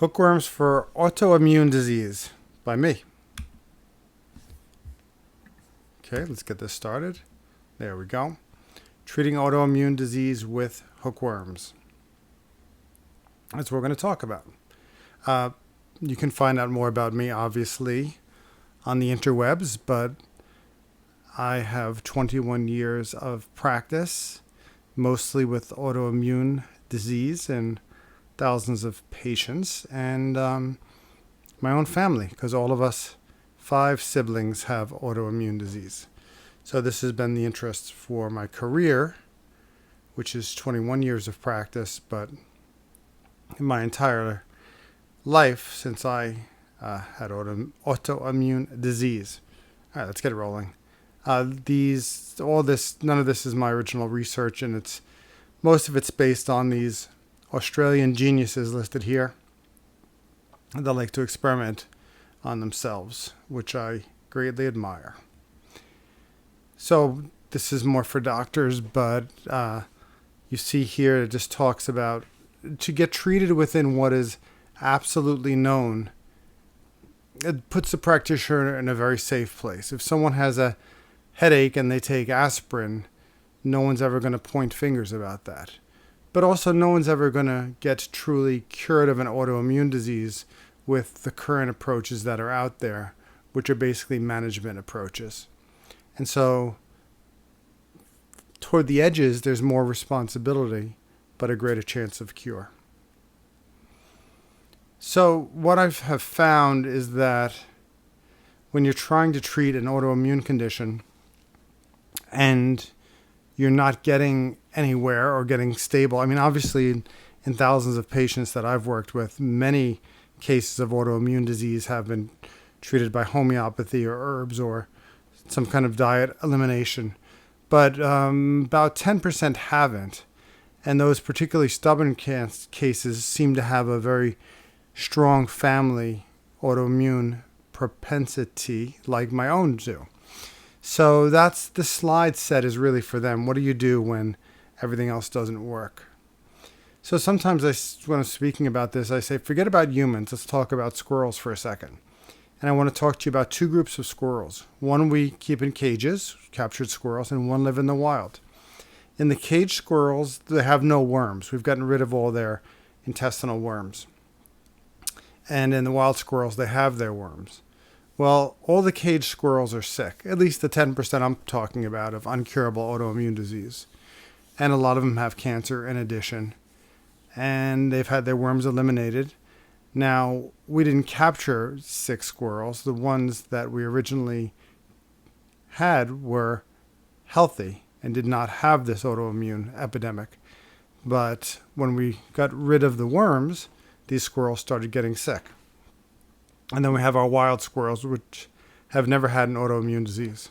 Hookworms for Autoimmune Disease by me. Okay, let's get this started. There we go. Treating autoimmune disease with hookworms. That's what we're going to talk about. You can find out more about me, obviously, on the interwebs, but I have 21 years of practice, mostly with autoimmune disease and thousands of patients, and my own family, because all of us 5 siblings have autoimmune disease. So this has been the interest for my career, which is 21 years of practice, but in my entire life since I had autoimmune disease. All right, let's get it rolling. None of this is my original research, and most of it's based on these Australian geniuses listed here that like to experiment on themselves, which I greatly admire. So this is more for doctors, but you see here it just talks about to get treated within what is absolutely known. It puts the practitioner in a very safe place. If someone has a headache and they take aspirin, no one's ever going to point fingers about that. But also no one's ever going to get truly cured of an autoimmune disease with the current approaches that are out there, which are basically management approaches. And so toward the edges, there's more responsibility, but a greater chance of cure. So what I have found is that when you're trying to treat an autoimmune condition and you're not getting anywhere or getting stable. I mean, obviously, in thousands of patients that I've worked with, many cases of autoimmune disease have been treated by homeopathy or herbs or some kind of diet elimination. But about 10% haven't. And those particularly stubborn cases seem to have a very strong family autoimmune propensity like my own do. So that's the slide set is really for them. What do you do when everything else doesn't work? So sometimes when I'm speaking about this, I say, forget about humans. Let's talk about squirrels for a second. And I want to talk to you about 2 groups of squirrels. One we keep in cages, captured squirrels, and one live in the wild. In the caged squirrels, they have no worms. We've gotten rid of all their intestinal worms. And in the wild squirrels, they have their worms. Well, all the caged squirrels are sick, at least the 10% I'm talking about of uncurable autoimmune disease. And a lot of them have cancer in addition. And they've had their worms eliminated. Now, we didn't capture sick squirrels. The ones that we originally had were healthy and did not have this autoimmune epidemic. But when we got rid of the worms, these squirrels started getting sick. And then we have our wild squirrels, which have never had an autoimmune disease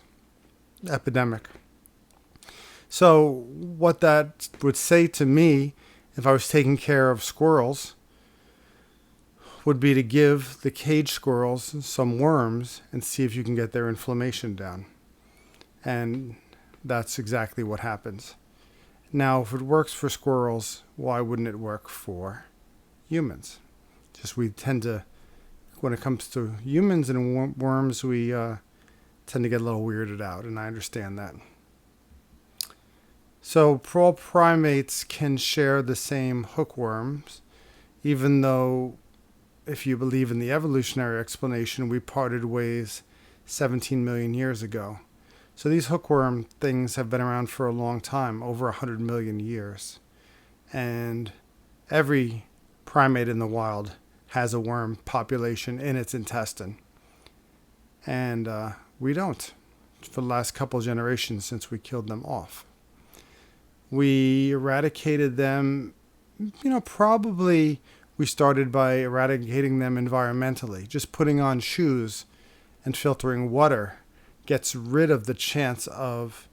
epidemic. So what that would say to me, if I was taking care of squirrels, would be to give the caged squirrels some worms and see if you can get their inflammation down. And that's exactly what happens. Now, if it works for squirrels, why wouldn't it work for humans? Just we tend to, when it comes to humans and worms, we tend to get a little weirded out, and I understand that. So all primates can share the same hookworms, even though if you believe in the evolutionary explanation, we parted ways 17 million years ago. So these hookworm things have been around for a long time, over 100 million years. And every primate in the wild has a worm population in its intestine. And we don't, for the last couple of generations since we killed them off. We eradicated them, probably we started by eradicating them environmentally. Just putting on shoes and filtering water gets rid of the chance of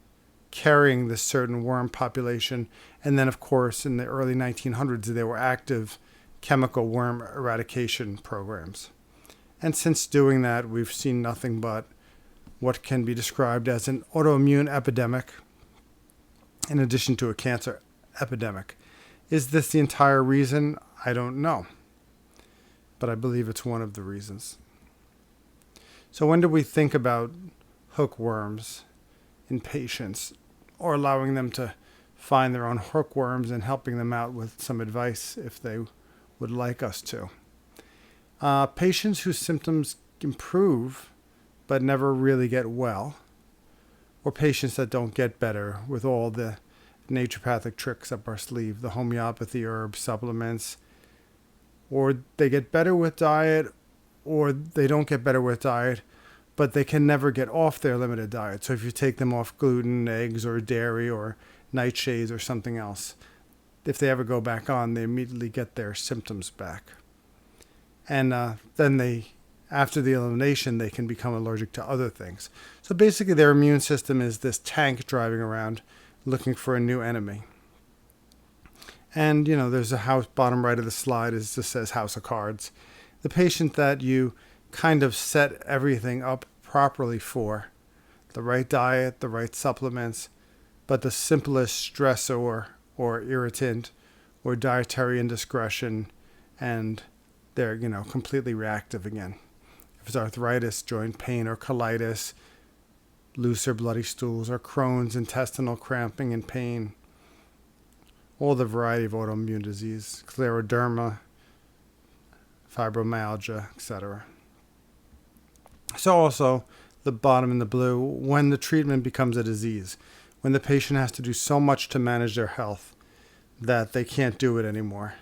carrying this certain worm population. And then, of course, in the early 1900s, there were active chemical worm eradication programs. And since doing that, we've seen nothing but what can be described as an autoimmune epidemic in addition to a cancer epidemic. Is this the entire reason? I don't know. but I believe it's one of the reasons. So when do we think about hookworms in patients, or allowing them to find their own hookworms and helping them out with some advice if they would like us to? Patients whose symptoms improve but never really get well, or patients that don't get better with all the naturopathic tricks up our sleeve, the homeopathy, herbs, supplements, or they get better with diet, or they don't get better with diet, but they can never get off their limited diet. So if you take them off gluten, eggs, or dairy, or nightshades, or something else, if they ever go back on, they immediately get their symptoms back. And then after the elimination, they can become allergic to other things. So basically their immune system is this tank driving around looking for a new enemy. And, there's a house, bottom right of the slide just says House of Cards. The patient that you kind of set everything up properly for, the right diet, the right supplements, but the simplest stressor or irritant or dietary indiscretion, and they're, completely reactive again. If it's arthritis, joint pain, or colitis, loose or bloody stools, or Crohn's, intestinal cramping and pain, all the variety of autoimmune disease, scleroderma, fibromyalgia, etc. So also, the bottom in the blue, when the treatment becomes a disease, when the patient has to do so much to manage their health that they can't do it anymore,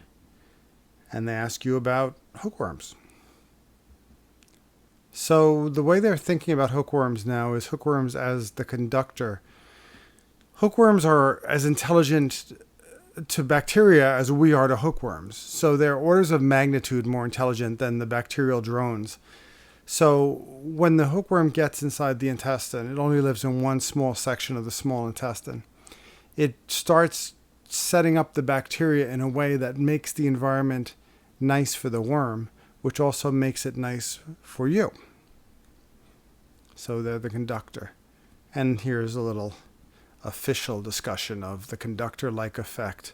and they ask you about hookworms. So the way they're thinking about hookworms now is hookworms as the conductor. Hookworms are as intelligent to bacteria as we are to hookworms. So they're orders of magnitude more intelligent than the bacterial drones. So when the hookworm gets inside the intestine, it only lives in one small section of the small intestine. It starts setting up the bacteria in a way that makes the environment nice for the worm, which also makes it nice for you. So they're the conductor. And here's a little official discussion of the conductor-like effect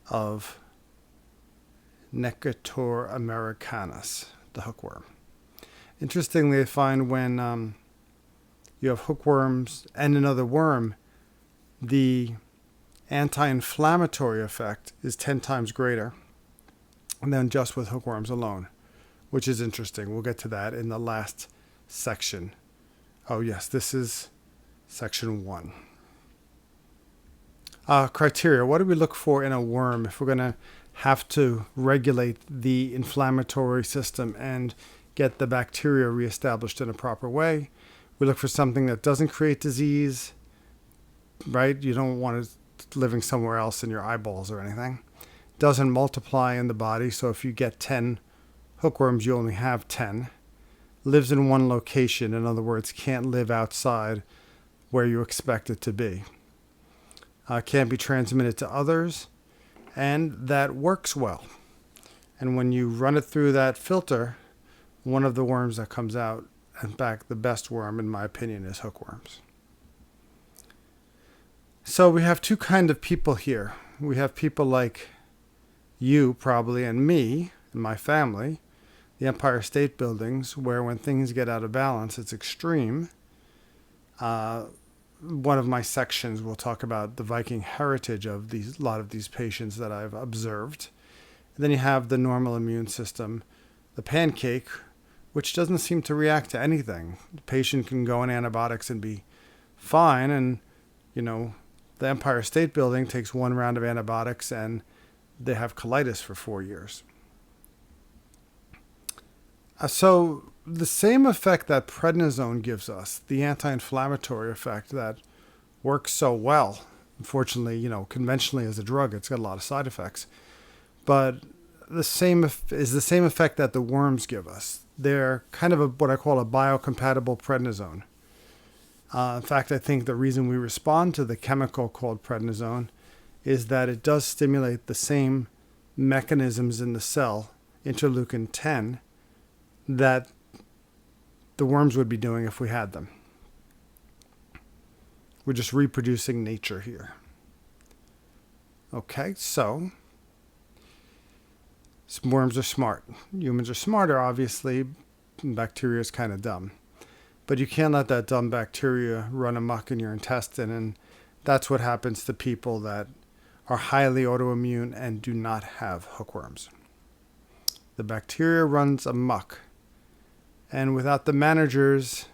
of Necator americanus, the hookworm. Interestingly, I find when you have hookworms and another worm, the anti-inflammatory effect is 10 times greater than just with hookworms alone, which is interesting. We'll get to that in the last section. Oh yes, this is section 1. Criteria. What do we look for in a worm if we're going to have to regulate the inflammatory system and get the bacteria reestablished in a proper way? We look for something that doesn't create disease, right? You don't want it living somewhere else in your eyeballs or anything. Doesn't multiply in the body, so if you get 10 hookworms, you only have 10. Lives in one location, in other words, can't live outside where you expect it to be. Can't be transmitted to others, and that works well. And when you run it through that filter, one of the worms that comes out, in fact, the best worm, in my opinion, is hookworms. So we have two kind of people here. We have people like you, probably, and me, and my family, the Empire State Buildings, where when things get out of balance, it's extreme. One of my sections will talk about the Viking heritage of a lot of these patients that I've observed. And then you have the normal immune system, the pancake, which doesn't seem to react to anything. The patient can go on antibiotics and be fine, and the Empire State Building takes one round of antibiotics and they have colitis for 4 years. So the same effect that prednisone gives us, the anti-inflammatory effect that works so well, unfortunately, conventionally as a drug, it's got a lot of side effects, but the same effect that the worms give us. They're kind of what I call a biocompatible prednisone. In fact, I think the reason we respond to the chemical called prednisone is that it does stimulate the same mechanisms in the cell, interleukin 10, that the worms would be doing if we had them. We're just reproducing nature here. Okay, so Worms are smart. Humans are smarter, obviously. Bacteria is kind of dumb. But you can't let that dumb bacteria run amok in your intestine, and that's what happens to people that are highly autoimmune and do not have hookworms. The bacteria runs amok. And without the managers,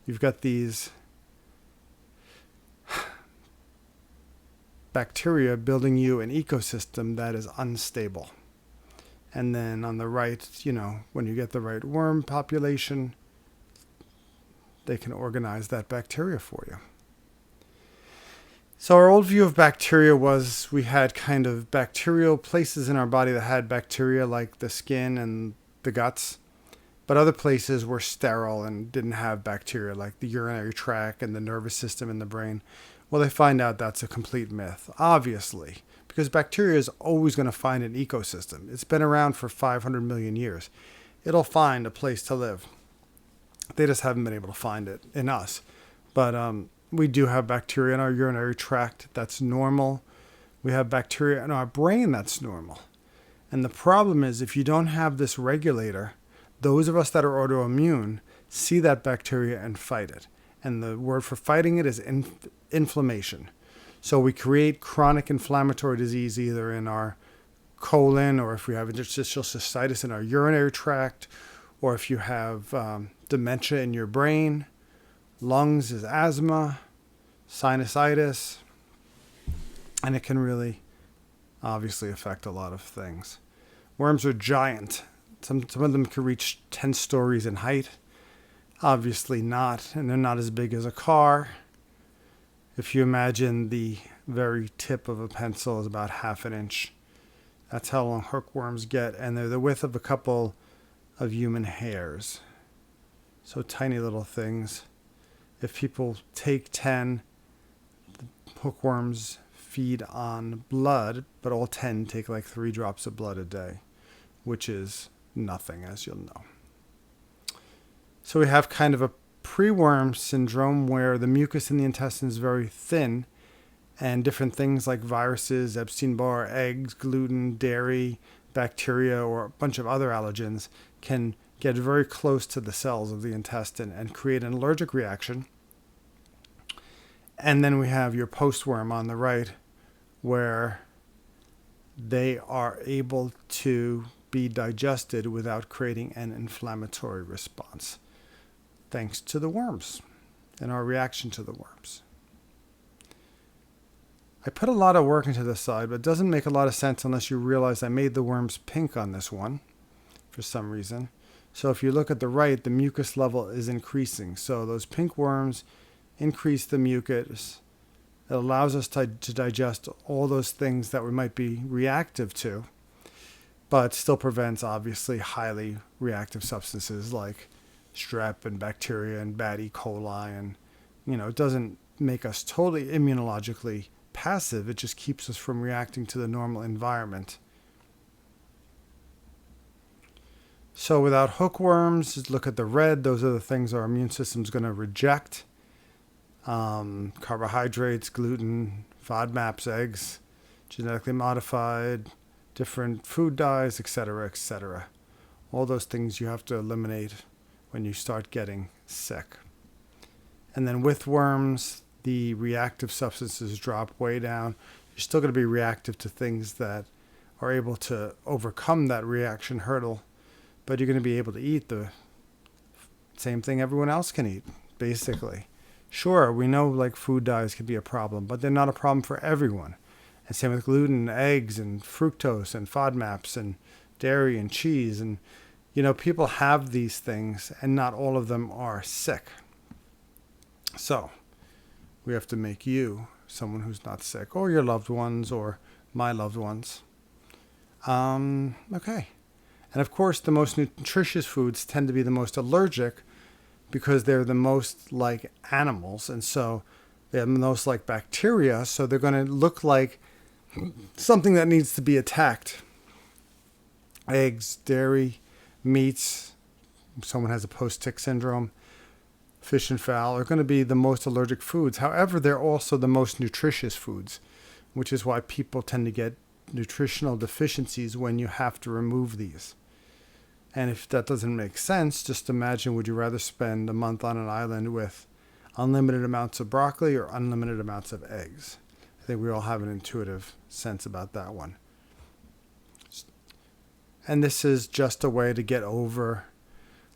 you've got these bacteria building you an ecosystem that is unstable. And then on the right, when you get the right worm population, they can organize that bacteria for you. So our old view of bacteria was we had kind of bacterial places in our body that had bacteria, like the skin and the guts. But other places were sterile and didn't have bacteria, like the urinary tract and the nervous system and the brain. Well, they find out that's a complete myth, obviously, because bacteria is always going to find an ecosystem. It's been around for 500 million years. It'll find a place to live. They just haven't been able to find it in us. But we do have bacteria in our urinary tract that's normal. We have bacteria in our brain that's normal. And the problem is, if you don't have this regulator, those of us that are autoimmune see that bacteria and fight it. And the word for fighting it is inflammation. So we create chronic inflammatory disease either in our colon, or if we have interstitial cystitis in our urinary tract, or if you have dementia in your brain. Lungs is asthma, sinusitis, and it can really obviously affect a lot of things. Worms are giant. Some of them can reach 10 stories in height. Obviously not, and they're not as big as a car. If you imagine the very tip of a pencil is about half an inch. That's how long hookworms get, and they're the width of a couple of human hairs. So tiny little things. If people take 10, the hookworms feed on blood, but all 10 take like 3 drops of blood a day, which is nothing, as you'll know. So we have kind of a pre-worm syndrome where the mucus in the intestine is very thin, and different things like viruses, Epstein-Barr, eggs, gluten, dairy, bacteria, or a bunch of other allergens can get very close to the cells of the intestine and create an allergic reaction. And then we have your post-worm on the right, where they are able to be digested without creating an inflammatory response, thanks to the worms and our reaction to the worms. I put a lot of work into this side, but it doesn't make a lot of sense unless you realize I made the worms pink on this one for some reason. So if you look at the right, the mucus level is increasing. So those pink worms increase the mucus. It allows us to digest all those things that we might be reactive to, but still prevents, obviously, highly reactive substances like strep and bacteria and bad E. coli. And, it doesn't make us totally immunologically passive. It just keeps us from reacting to the normal environment. So without hookworms, look at the red. Those are the things our immune system is going to reject. Carbohydrates, gluten, FODMAPs, eggs, genetically modified, different food dyes, etc., etc. All those things you have to eliminate when you start getting sick. And then with worms, the reactive substances drop way down. You're still going to be reactive to things that are able to overcome that reaction hurdle, but you're going to be able to eat the same thing everyone else can eat, basically. Sure, we know like food dyes can be a problem, but they're not a problem for everyone. And same with gluten, eggs, and fructose, and FODMAPs, and dairy, and cheese. And, people have these things, and not all of them are sick. So we have to make you someone who's not sick, or your loved ones, or my loved ones. Okay. And of course, the most nutritious foods tend to be the most allergic because they're the most like animals. And so they're the most like bacteria. So they're going to look like something that needs to be attacked. Eggs, dairy, meats. Someone has a post-tick syndrome. Fish and fowl are going to be the most allergic foods. However, they're also the most nutritious foods, which is why people tend to get nutritional deficiencies when you have to remove these. And if that doesn't make sense, just imagine, would you rather spend a month on an island with unlimited amounts of broccoli or unlimited amounts of eggs? I think we all have an intuitive sense about that one. And this is just a way to get over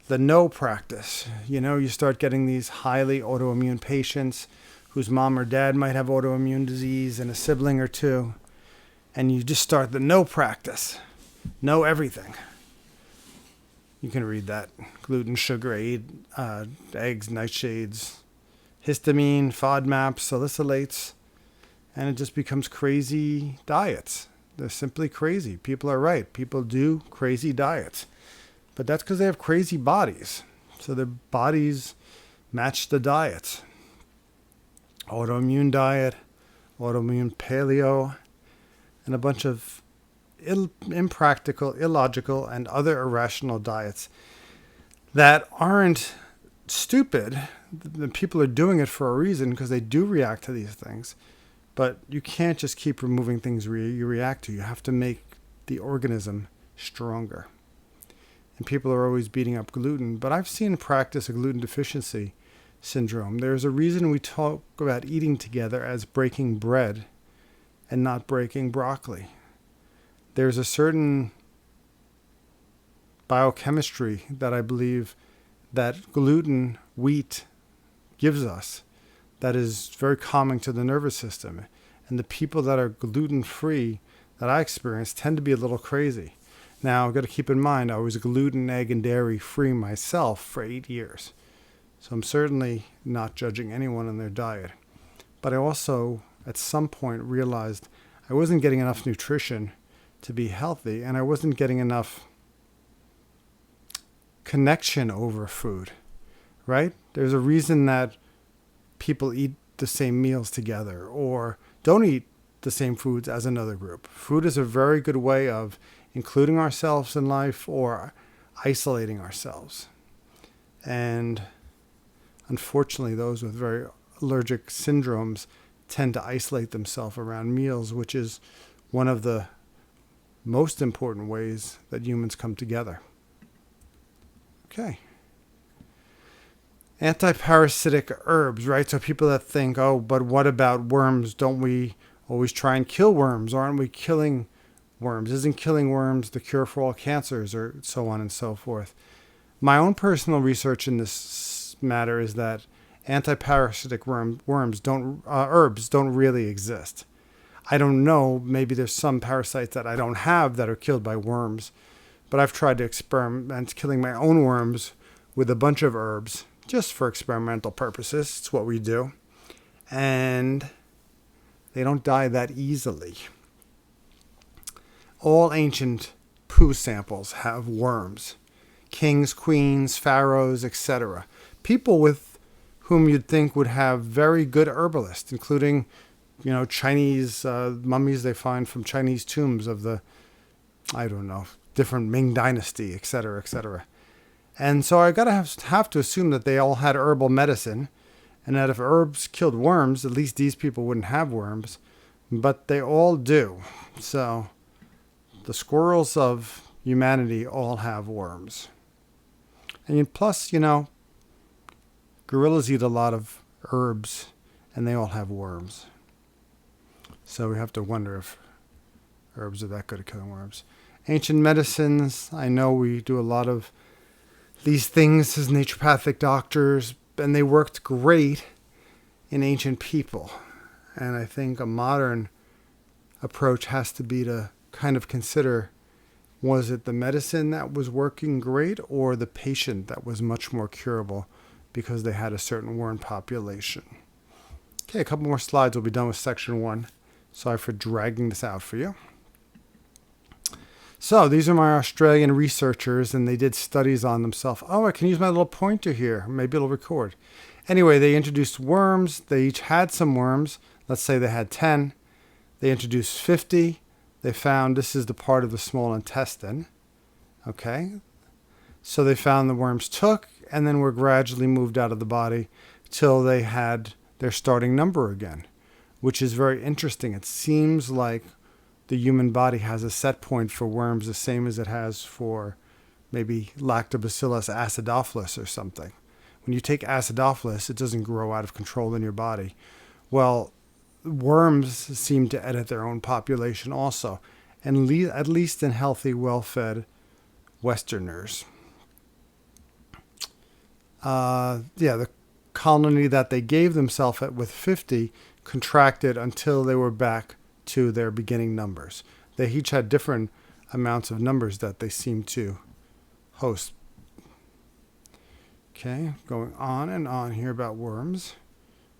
the no practice. You start getting these highly autoimmune patients whose mom or dad might have autoimmune disease and a sibling or two. And you just start the no practice. No everything. You can read that. Gluten, sugar, eggs, nightshades, histamine, FODMAPs, salicylates. And it just becomes crazy diets. They're simply crazy. People are right. People do crazy diets. But that's because they have crazy bodies. So their bodies match the diets. Autoimmune diet, autoimmune paleo, and a bunch of impractical, illogical, and other irrational diets that aren't stupid. The people are doing it for a reason because they do react to these things. But you can't just keep removing things you react to. You have to make the organism stronger. And people are always beating up gluten. But I've seen in practice a gluten deficiency syndrome. There's a reason we talk about eating together as breaking bread and not breaking broccoli. There's a certain biochemistry that I believe that gluten, wheat, gives us that is very calming to the nervous system. And the people that are gluten-free that I experience tend to be a little crazy. Now, I've got to keep in mind, I was gluten, egg, and dairy-free myself for 8 years. So I'm certainly not judging anyone on their diet. But I also, at some point, realized I wasn't getting enough nutrition to be healthy, and I wasn't getting enough connection over food, right? There's a reason that people eat the same meals together or don't eat the same foods as another group. Food is a very good way of including ourselves in life or isolating ourselves. And unfortunately, those with very allergic syndromes tend to isolate themselves around meals, which is one of the most important ways that humans come together. Okay. Anti-parasitic herbs, right? So people that think, oh, but what about worms? Don't we always try and kill worms? Aren't we killing worms? Isn't killing worms the cure for all cancers, or so on and so forth? My own personal research in this matter is that anti-parasitic herbs don't really exist. I don't know, maybe there's some parasites that I don't have that are killed by worms, but I've tried to experiment killing my own worms with a bunch of herbs just for experimental purposes. It's what we do. And they don't die that easily. All ancient poo samples have worms. Kings, queens, pharaohs, etc. People with whom you'd think would have very good herbalists, including, Chinese mummies they find from Chinese tombs of the, different Ming dynasty, etc., etc. And so I have to assume that they all had herbal medicine, and that if herbs killed worms, at least these people wouldn't have worms, but they all do. So the squirrels of humanity all have worms. And plus, gorillas eat a lot of herbs, and they all have worms. So we have to wonder if herbs are that good at killing worms. Ancient medicines, I know we do a lot of these things as naturopathic doctors, and they worked great in ancient people. And I think a modern approach has to be to kind of consider, was it the medicine that was working great or the patient that was much more curable because they had a certain worm population? Okay, a couple more slides. We'll be done with section 1. Sorry for dragging this out for you. So these are my Australian researchers, and they did studies on themselves. Oh, I can use my little pointer here. Maybe it'll record. Anyway, they introduced worms. They each had some worms. Let's say they had 10. They introduced 50. They found this is the part of the small intestine. Okay. So they found the worms took, and then were gradually moved out of the body till they had their starting number again, which is very interesting. It seems like the human body has a set point for worms the same as it has for maybe Lactobacillus acidophilus or something. When you take acidophilus, it doesn't grow out of control in your body. Well, worms seem to edit their own population also, and at least in healthy, well-fed Westerners. The colony that they gave themselves with 50 contracted until they were back to their beginning numbers. They each had different amounts of numbers that they seemed to host. Okay, going on and on here about worms.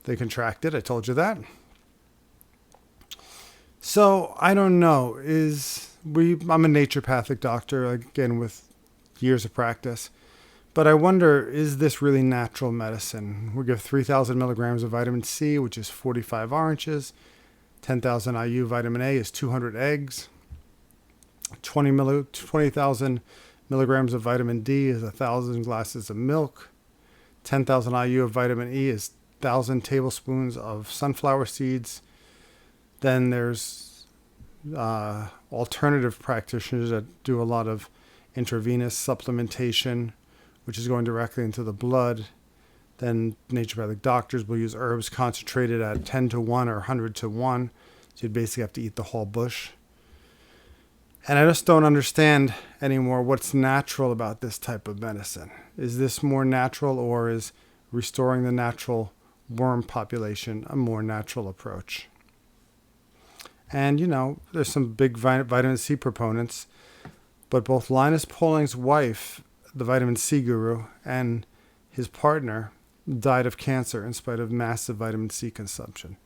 They contracted, I told you that. So, I don't know, I'm a naturopathic doctor, again, with years of practice. But I wonder, is this really natural medicine? We give 3,000 milligrams of vitamin C, which is 45 oranges. 10,000 IU vitamin A is 200 eggs. 20,000 milligrams of vitamin D is 1,000 glasses of milk. 10,000 IU of vitamin E is 1,000 tablespoons of sunflower seeds. Then there's alternative practitioners that do a lot of intravenous supplementation, which is going directly into the blood. Then naturopathic doctors will use herbs concentrated at 10 to 1 or 100 to 1. So you'd basically have to eat the whole bush. And I just don't understand anymore what's natural about this type of medicine. Is this more natural, or is restoring the natural worm population a more natural approach? And, there's some big vitamin C proponents, but both Linus Pauling's wife, the vitamin C guru, and his partner died of cancer in spite of massive vitamin C consumption.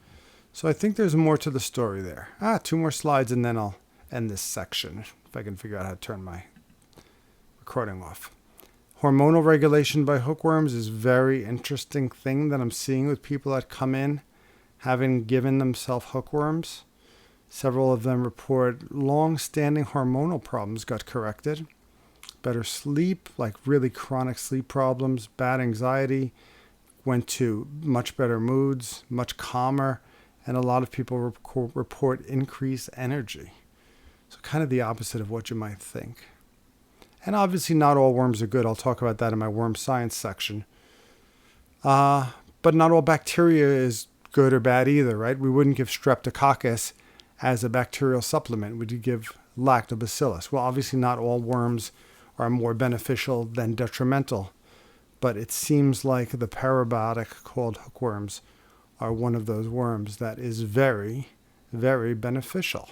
So I think there's more to the story there. 2 more slides and then I'll end this section, if I can figure out how to turn my recording off. Hormonal regulation by hookworms is a very interesting thing that I'm seeing with people that come in having given themselves hookworms. Several of them report long-standing hormonal problems got corrected. Better sleep, like really chronic sleep problems, bad anxiety, went to much better moods, much calmer, and a lot of people report increased energy. So kind of the opposite of what you might think. And obviously not all worms are good. I'll talk about that in my worm science section. But not all bacteria is good or bad either, right? We wouldn't give streptococcus as a bacterial supplement. We'd give lactobacillus. Well, obviously not all worms are more beneficial than detrimental, but it seems like the parabiotic called hookworms are one of those worms that is very, very beneficial.